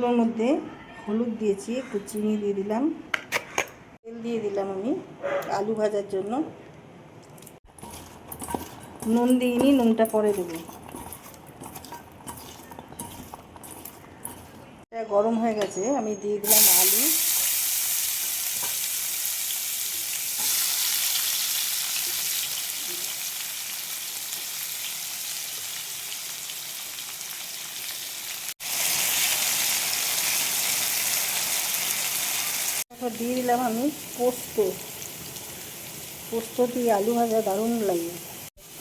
এগুলোর মধ্যে হলুদ দিয়েছি, একটু চিনি দিয়ে দিলাম, তেল দিয়ে দিলাম আমি আলু ভাজার জন্য। নুন দিইনি, নুনটা পরে দেবো। এটা গরম হয়ে গেছে, আমি দিয়ে দিলাম আলু। তারপর দিয়ে দিলাম আমি পোস্ত। পোস্ত দিয়ে আলু ভাজা দারুণ লাগে।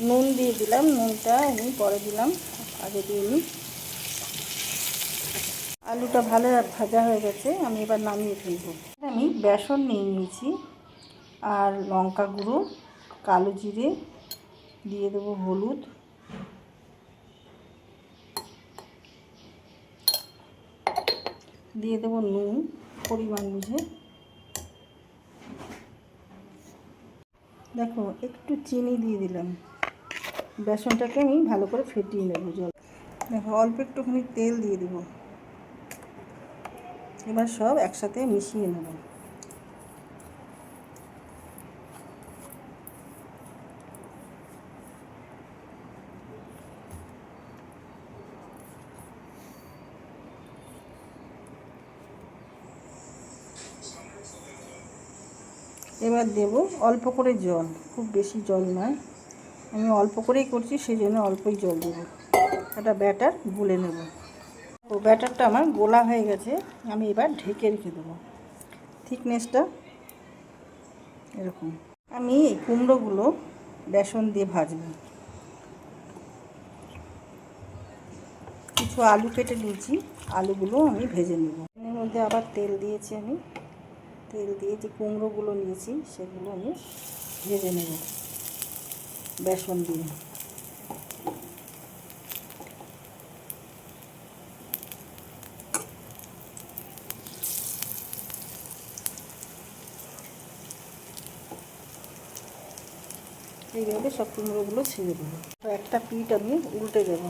নুন দিয়ে দিলাম, নুনটা আমি পরে দিলাম, আগে দিইনি। আলুটা ভালো ভাজা হয়ে গেছে, আমি এবার নামিয়ে ফেলবো। আমি বেসন নিয়ে নিয়েছি, আর লঙ্কা গুঁড়ো, কালো জিরে দিয়ে দেবো, হলুদ, দিয়ে দেবো নুন পরিমাণ বুঝে। দেখো একটু চিনি দিয়ে দিলাম। বেসনটাকে আমি ভালো করে ফেটিয়ে নেব জল। দেখো অল্প একটুখানি তেল দিয়ে দেবো। এবার সব একসাথে মিশিয়ে নেব। এবার দেব অল্প করে জল, খুব বেশি জল নয়, আমি অল্প করেই করছি, সেই জন্য অল্পই জল দেব। একটা ব্যাটার গুলে নেব। তো ব্যাটারটা আমার গোলা হয়ে গেছে, আমি এবার ঢেকে রেখে দেবো। থিকনেসটা এরকম। আমি এই কুমড়োগুলো বেসন দিয়ে ভাজবো। কিছু আলু কেটে নিয়েছি, আলুগুলো আমি ভেজে নেব। এর মধ্যে আবার তেল দিয়েছি, আমি তেল দিয়ে যে কুমড়োগুলো নিয়েছি সেগুলো আমি ভেজে নেব বেসন দিয়ে। এইভাবে সব কুমড়োগুলো ছেড়ে দেবো। তো একটা পিঠ আমি উল্টে দেবো।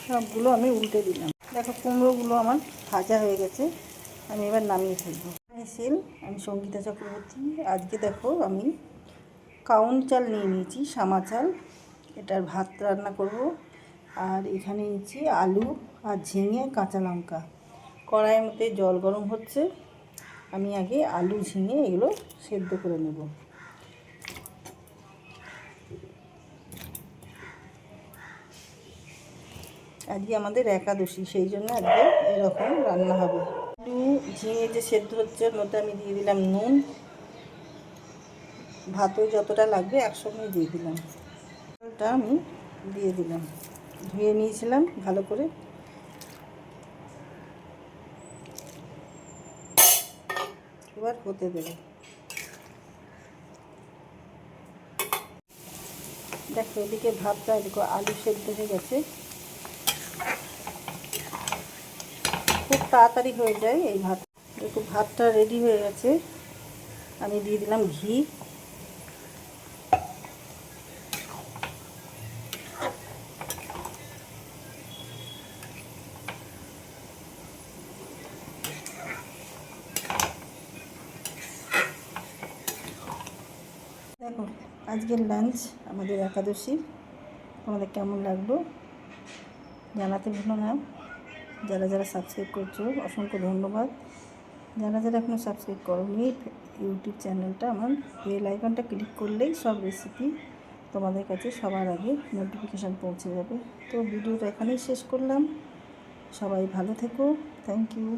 সবগুলো আমি উল্টে দিলাম। দেখো কুমড়োগুলো আমার ভাজা হয়ে গেছে, আমি এবার নামিয়ে ফেলবো। আমি সঙ্গীতা চক্রবর্তী। আজকে দেখো আমি কাউন চাল নিয়ে নিয়েছি, সামা চাল, এটার ভাত রান্না করব। আর এখানে নিয়েছি আলু আর ঝিঙে, কাঁচা লঙ্কা। কড়াইয়ের মধ্যে জল গরম হচ্ছে, আমি আগে আলু ঝিঙে এগুলো সেদ্ধ করে নেব। আজকে আমাদের একাদশী, সেই জন্য আজকে এরকম রান্না হবে। আলু ঝিঙে যে সেদ্ধ হচ্ছে, ওর মধ্যে আমি দিয়ে দিলাম নুন, ভাতও যতটা লাগবে একসঙ্গে দিয়ে দিলাম। চালটা আমি দিয়ে দিলাম, ধুয়ে নিয়েছিলাম ভালো করে। এবার হতে দেবো। দেখো এদিকে ভাতটা, এদিকে আলু সেদ্ধ হয়ে গেছে, খুব তাড়াতাড়ি হয়ে যায় এই ভাত। দেখো ভাতটা রেডি হয়ে গেছে, আমি দিয়ে দিলাম ঘি। দেখো আজকের লাঞ্চ আমাদের একাদশী, তোমাদের কেমন লাগলো জানাতে ভুলো না। যারা যারা সাবস্ক্রাইব করছো অসংখ্য ধন্যবাদ। যারা যারা এখনও সাবস্ক্রাইব করোনি ইউটিউব চ্যানেলটা, আমার বেল আইকনটা ক্লিক করলেই সব রেসিপি তোমাদের কাছে সবার আগে নোটিফিকেশান পৌঁছে যাবে। তো ভিডিওটা এখানেই শেষ করলাম। সবাই ভালো থেকো, থ্যাংক ইউ।